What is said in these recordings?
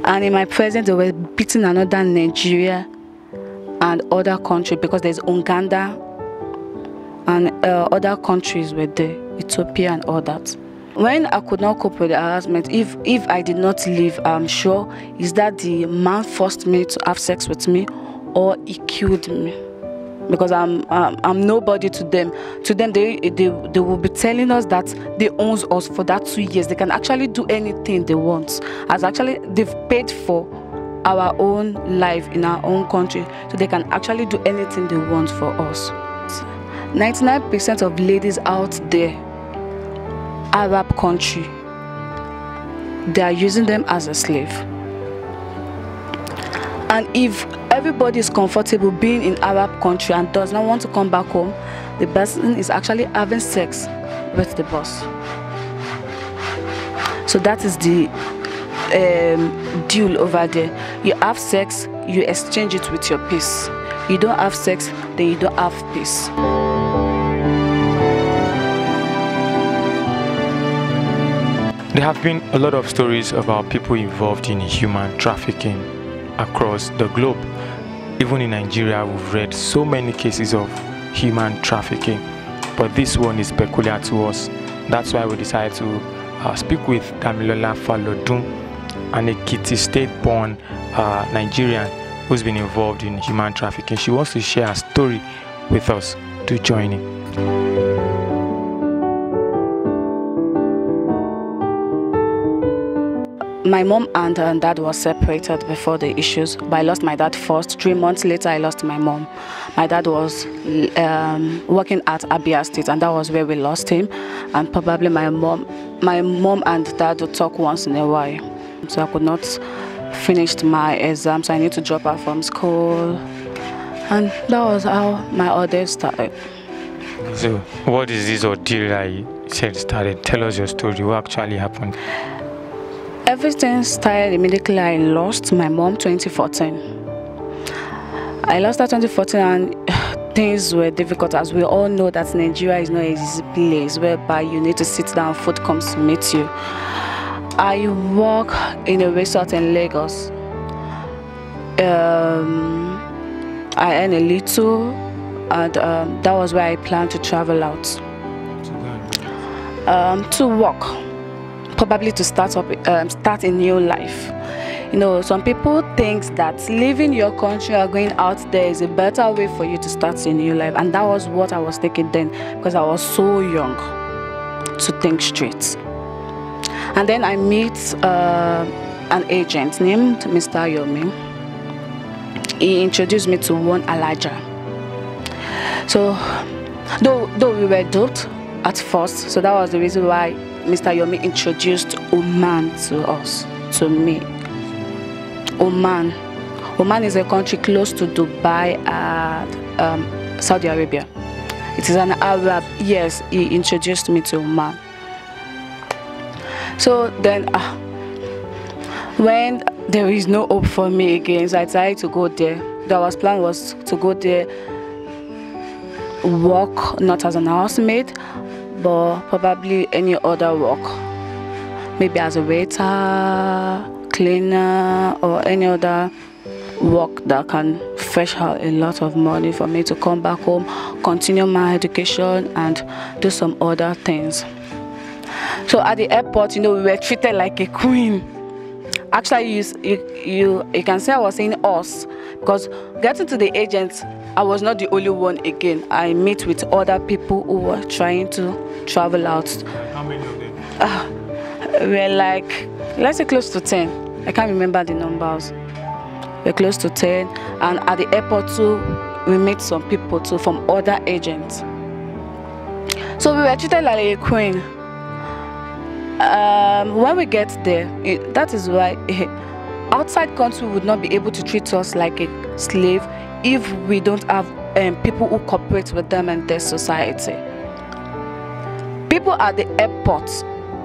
And in my presence, they were beating another Nigeria and other countries, because there's Uganda and other countries were there, Ethiopia and all that. When I could not cope with the harassment, if I did not leave, I'm sure is that the man forced me to have sex with me, or he killed me, because I'm nobody to them. To them, they will be telling us that they own us for that 2 years. They can actually do anything they want. As actually they've paid for our own life in our own country, so they can actually do anything they want for us. 99% of ladies out there, Arab country, they are using them as a slave. And if everybody is comfortable being in Arab country and does not want to come back home, the person is actually having sex with the boss. So that is the deal over there. You have sex, you exchange it with your peace. You don't have sex, then you don't have peace. There have been a lot of stories about people involved in human trafficking across the globe. Even in Nigeria, we've read so many cases of human trafficking, but this one is peculiar to us. That's why we decided to speak with Damilola Falodun, an Ekiti state-born Nigerian who's been involved in human trafficking. She wants to share her story with us. To join in. My mom and dad were separated before the issues, but I lost my dad first. 3 months later, I lost my mom. My dad was working at Abia State, and that was where we lost him. And probably my mom and dad would talk once in a while. So I could not finish my exams. I need to drop out from school, and that was how my ordeal started. So, what is this ordeal that you said started? Tell us your story. What actually happened? Everything started immediately. I lost my mom 2014. I lost her 2014, and things were difficult. As we all know that Nigeria is not an easy place whereby you need to sit down, food comes to meet you. I work in a resort in Lagos. I earn a little, and that was where I planned to travel out. To work. Probably to start a new life. You know, some people think that leaving your country or going out there is a better way for you to start a new life, and that was what I was thinking then, because I was so young to think straight. And then I meet an agent named Mr. Yomi. He introduced me to one Elijah. So, though we were duped at first, so that was the reason why Mr. Yomi introduced Oman to us, to me. Oman is a country close to Dubai and Saudi Arabia. It is an Arab. Yes, he introduced me to Oman. So then, when there is no hope for me again, so I decided to go there. Our plan was to go there, work not as an housemaid, but probably any other work, maybe as a waiter, cleaner, or any other work that can fetch out a lot of money for me to come back home, continue my education, and do some other things. So at the airport, you know, we were treated like a queen. Actually, you can say I was saying us, because getting to the agents, I was not the only one again. I met with other people who were trying to travel out. How many of them? We're like, let's say close to 10. I can't remember the numbers. We're close to 10. And at the airport too, we met some people too from other agents. So we were treated like a queen. When we get there, that is why outside country would not be able to treat us like a slave if we don't have people who cooperate with them and their society. People at the airport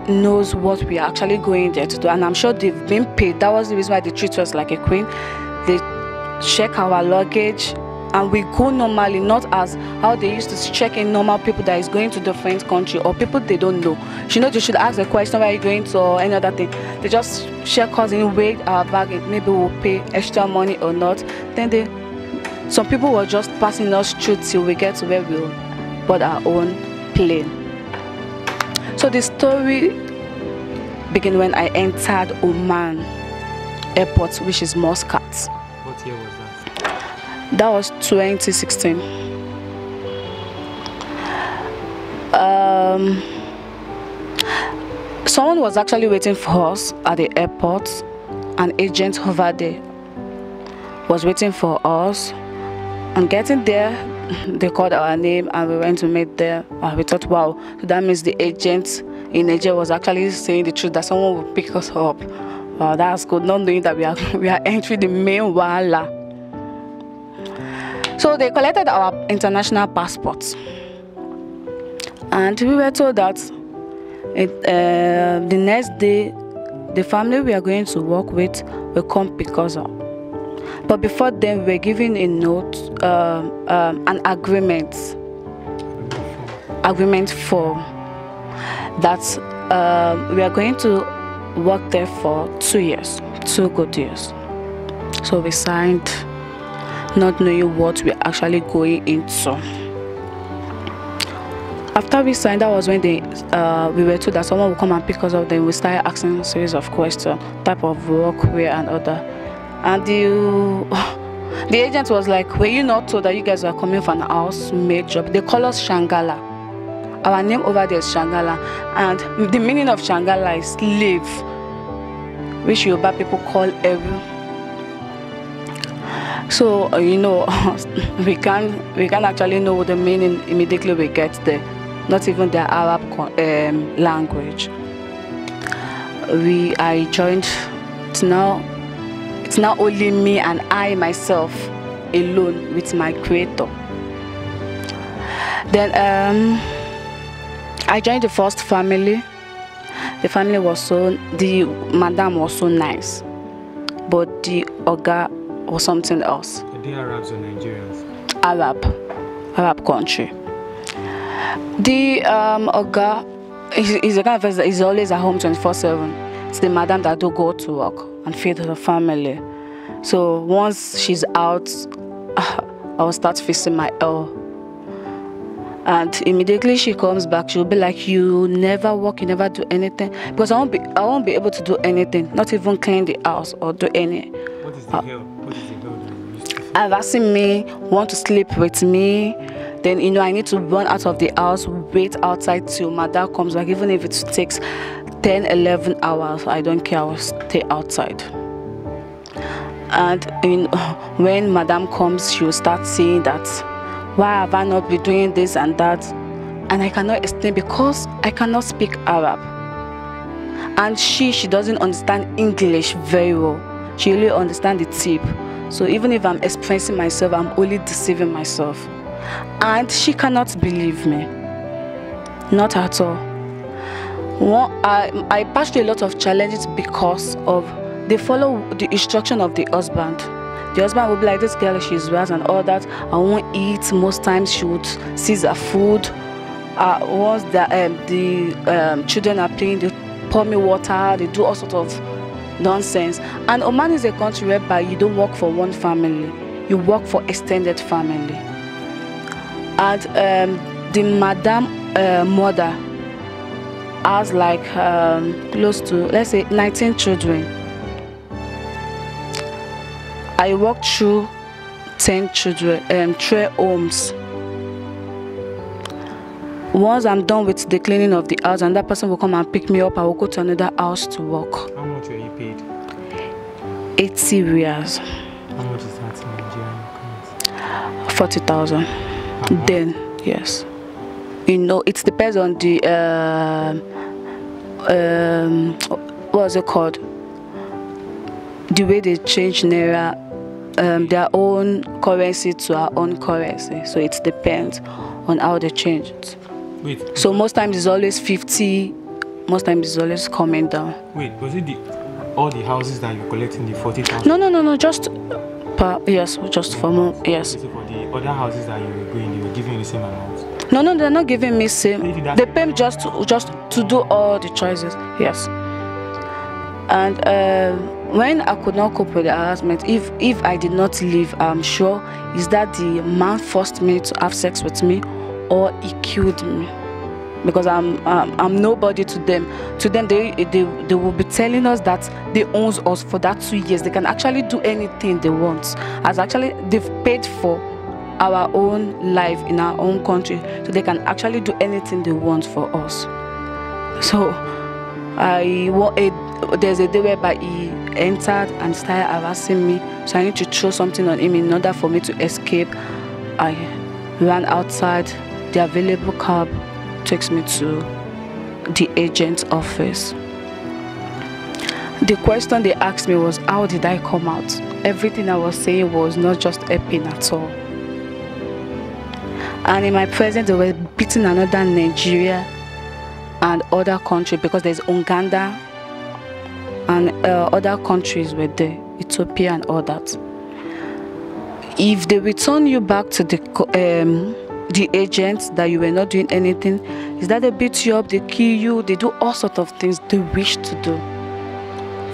knows what we are actually going there to do, and I'm sure they've been paid. That was the reason why they treat us like a queen. They check our luggage, and we go normally, not as how they used to check in normal people that is going to different country or people they don't know. They should ask a question, where are you going to, or any other thing. They just check us in, weigh our bag, maybe we'll pay extra money or not. Then some people were just passing us through till we get to where we bought our own plane. So the story began when I entered Oman airport, which is Muscat. What year was that? That was 2016. Someone was actually waiting for us at the airport. An agent over there was waiting for us. And getting there, they called our name and we went to meet there. We thought, wow, so that means the agent in Nigeria was actually saying the truth, that someone would pick us up. Wow, that's good, not knowing that we are entering the main wala. So they collected our international passports, and we were told that the next day the family we are going to work with will come pick us up. But before then, we were given a note, an agreement form that we are going to work there for 2 years, 2 good years. So we signed, not knowing what we're actually going into. After we signed, that was when we were told that someone would come and pick us up. Then we started asking a series of questions, type of work, where and other. And the agent was like, were you not told that you guys are coming for an housemaid job? They call us Shangala. Our name over there is Shangala. And the meaning of Shangala is slave, which Yoruba people call Eru. So, we can't actually know the meaning immediately we get there. Not even the Arab language. I joined. It's now only me and I myself alone with my creator. Then I joined the first family. The family the madam was so nice, but the oga was something else. Are they Arabs or Nigerians? Arab country. The oga is the kind of person that is always at home 24/7. It's the madam that do go to work and feed her family. So once she's out, I will start fixing my L. And immediately she comes back, she'll be like, you never work, you never do anything. Because I won't be able to do anything, not even clean the house or do any. What is the hell? What is the hell that you used to? Asking me, want to sleep with me. Then, I need to run out of the house, wait outside till Mother comes back. Even if it takes 10, 11 hours, I don't care, I will stay outside. And when Madam comes, she will start saying that, why have I not been doing this and that? And I cannot explain because I cannot speak Arab. And she doesn't understand English very well. She only understands the tip. So even if I'm expressing myself, I'm only deceiving myself. And she cannot believe me. Not at all. I passed through a lot of challenges because of they follow the instruction of the husband. The husband would be like, this girl, she's bad and all that. I won't eat. Most times she would seize her food. Once the children are playing, they pour me water, they do all sorts of nonsense. And Oman is a country whereby you don't work for one family, you work for extended family. And the madam mother has like close to, let's say, 19 children. I walked through 10 children, 3 homes. Once I'm done with the cleaning of the house, and that person will come and pick me up, I will go to another house to work. How much were you paid? 80 riyals. How much is that in Nigerian currency? 40,000. Then, yes. It depends on the, what's it called? The way they change Naira, their own currency to our own currency. So it depends on how they change it. Wait. So most times it's always 50, most times it's always coming down. Wait, was it all the houses that you collect in the 40,000? No, just Yes, just for more. Yes. So for the other houses that you were going, they were giving you the same amount? No, they're not giving me same. They pay me just to do all the choices. Yes. And when I could not cope with the harassment, if I did not leave, I'm sure is that the man forced me to have sex with me, or he killed me, because I'm nobody to them. To them, they will be telling us that they own us for that 2 years. They can actually do anything they want. As actually they've paid for our own life in our own country, so they can actually do anything they want for us. So there's a day whereby he entered and started harassing me, so I need to throw something on him in order for me to escape. I ran outside. The available cab takes me to the agent's office. The question they asked me was, how did I come out? Everything I was saying was not just helping at all. And in my presence, they were beating another Nigeria and other countries, because there's Uganda and other countries were there, Ethiopia and all that. If they return you back to the agents that you were not doing anything, is that they beat you up, they kill you, they do all sorts of things they wish to do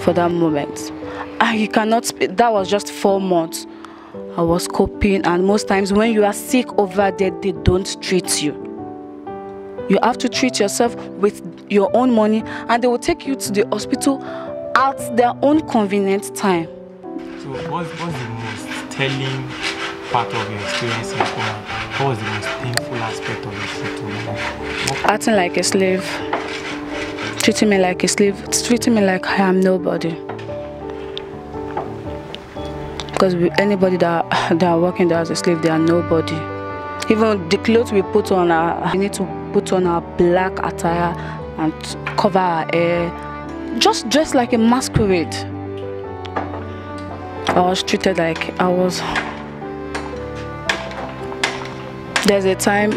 for that moment. And you cannot, that was just 4 months. I was coping, and most times when you are sick over there, they don't treat you. You have to treat yourself with your own money, and they will take you to the hospital at their own convenient time. So what's the most telling part of your experience in Oman? What was the most painful aspect of your trip to Oman? Acting like a slave, treating me like a slave, treating me like I am nobody. Because anybody that are working there as a slave, they are nobody. Even the clothes we put on, we need to put on our black attire and cover our hair, just dressed like a masquerade. I was treated like I was. There's a time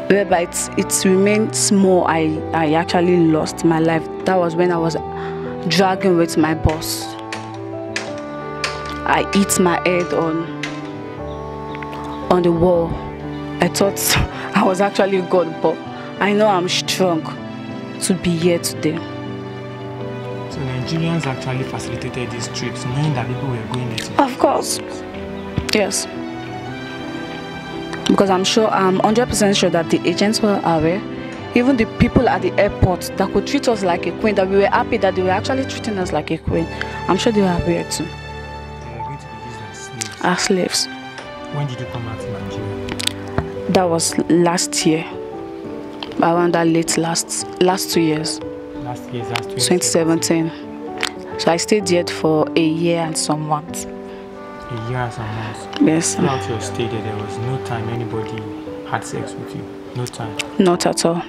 whereby it remained small. I actually lost my life. That was when I was dragging with my boss. I hit my head on the wall. I thought I was actually God, but I know I'm strong to be here today. So Nigerians actually facilitated these trips, knowing that people were going there. Of course, yes. Because I'm 100% sure that the agents were aware. Even the people at the airport that could treat us like a queen, that we were happy that they were actually treating us like a queen, I'm sure they were aware too. As slaves. When did you come out to Nigeria? That was last year. Around that last 2 years. Last year, that's 2017. So I stayed here for a year and some months. A year and some months? Yes. Throughout your stay there was no time anybody had sex with you? No time? Not at all.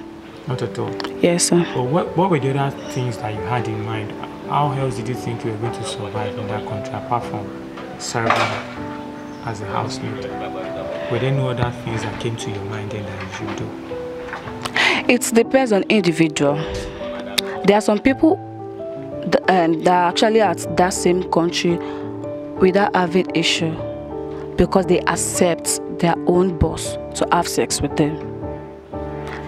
Not at all? Yes, sir. But what were the other things that you had in mind? How else did you think you were going to survive in that country apart from serving as a housemaid? Were there no other things that came to your mind then that you should do? It depends on individual. There are some people that are actually at that same country without having issue because they accept their own boss to have sex with them.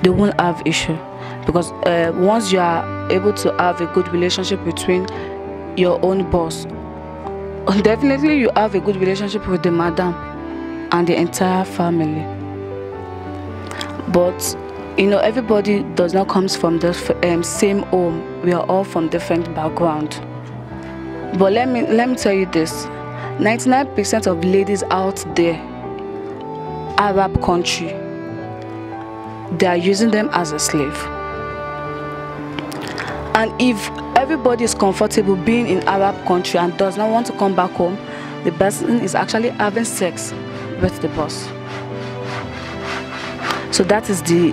They won't have issue because once you are able to have a good relationship between your own boss, definitely you have a good relationship with the madam and the entire family. But you know, everybody does not come from the same home. We are all from different background. But let me tell you this: 99% of ladies out there, Arab country, they are using them as a slave. And if everybody is comfortable being in Arab country and does not want to come back home, the person is actually having sex with the boss. So that is the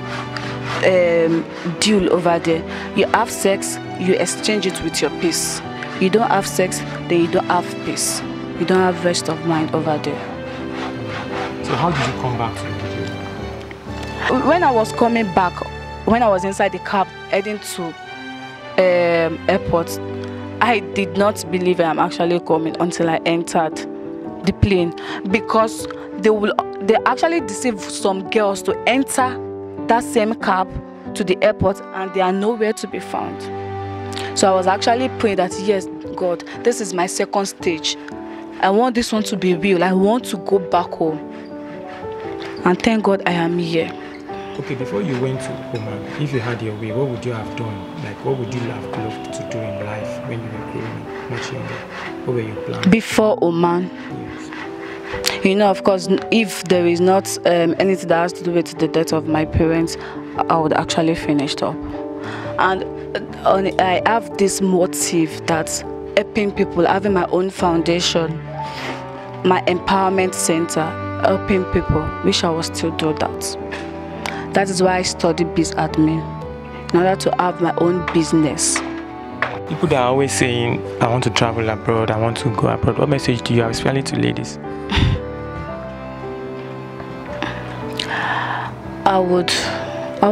deal over there. You have sex, you exchange it with your peace. You don't have sex, then you don't have peace. You don't have rest of mind over there. So how did you come back to Nigeria? When I was coming back, when I was inside the cab heading to airport, I did not believe I'm actually coming until I entered the plane, because they actually deceive some girls to enter that same cab to the airport, and they are nowhere to be found. So I was actually praying that, yes, God, this is my second stage. I want this one to be real. I want to go back home. And thank God I am here. Okay, before you went to Oman, if you had your way, what would you have done? Like, what would you have loved to do in life when you were growing up, much younger? What were your plans? Before Oman? Yes. You know, of course, if there is not anything that has to do with the death of my parents, I would actually finish up. And I have this motive that helping people, having my own foundation, my empowerment center, helping people, which I will still do that. That is why I studied biz admin, in order to have my own business. People that are always saying, I want to travel abroad, I want to go abroad, what message do you have, especially to ladies? I would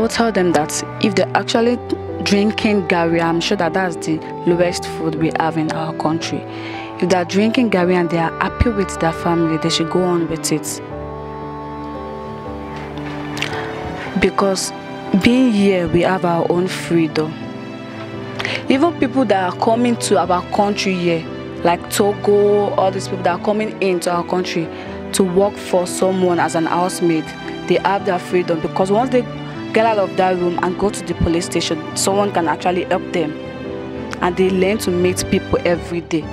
tell them that if they're actually drinking Gary, I'm sure that that's the lowest food we have in our country. If they're drinking Gary and they are happy with their family, they should go on with it. Because being here, we have our own freedom. Even people that are coming to our country here, like Togo, all these people that are coming into our country to work for someone as an housemaid, they have their freedom, because once they get out of that room and go to the police station, someone can actually help them, and they learn to meet people every day.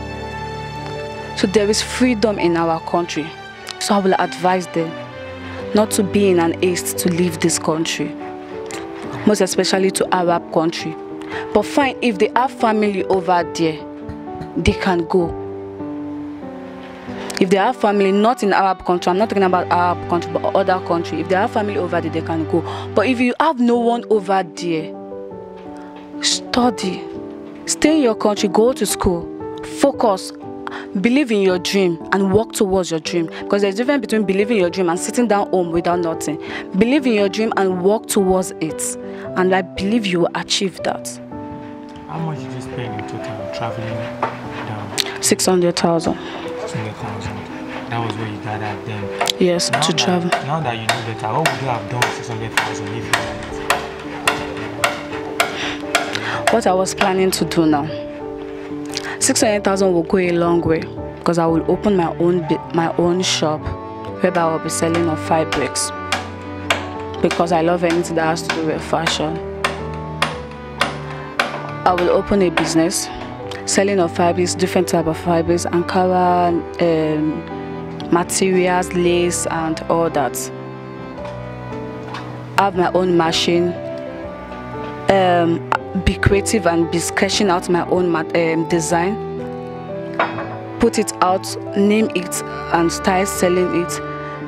So there is freedom in our country. So I will advise them not to be in an haste to leave this country, most especially to Arab country. But fine, if they have family over there, they can go. If they have family not in Arab country, I'm not talking about Arab country, but other country. If they have family over there, they can go. But if you have no one over there, study. Stay in your country, go to school, focus, believe in your dream and work towards your dream. Because there's a difference between believing in your dream and sitting down home without nothing. Believe in your dream and work towards it. And I believe you will achieve that. How much did you spend in total traveling down? 600,000. 600,000. That was what you gathered then. Yes, to travel. Now that you know better, what would you have done with 600,000 if you had it? What I was planning to do now, 600,000 will go a long way, because I will open my own shop whereby I will be selling on fabrics, because I love anything that has to do with fashion. I will open a business selling of fabrics, different type of fabrics, Ankara, materials, lace, and all that. I have my own machine. Be creative and be sketching out my own design. Put it out, name it, and start selling it.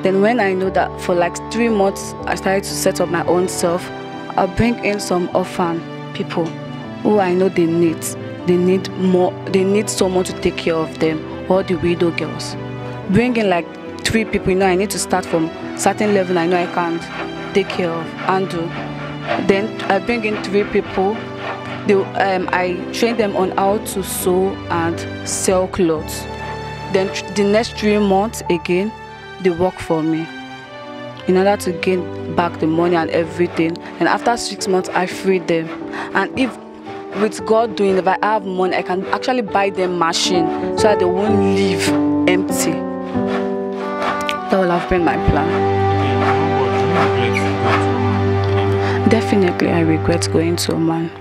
Then when I know that for like 3 months, I started to set up my own self, I'll bring in some orphan people who I know they need more. They need someone to take care of them, or the widow girls. Bring in like 3 people. You know, I need to start from certain level. I know I can't take care of and do. Then I bring in 3 people. I train them on how to sew and sell clothes. Then the next 3 months again, they work for me in order to gain back the money and everything. And after 6 months, I free them. And if with God doing, if I have money, I can actually buy them machine so that they won't leave empty. That will have been my plan. Definitely, I regret going to Oman.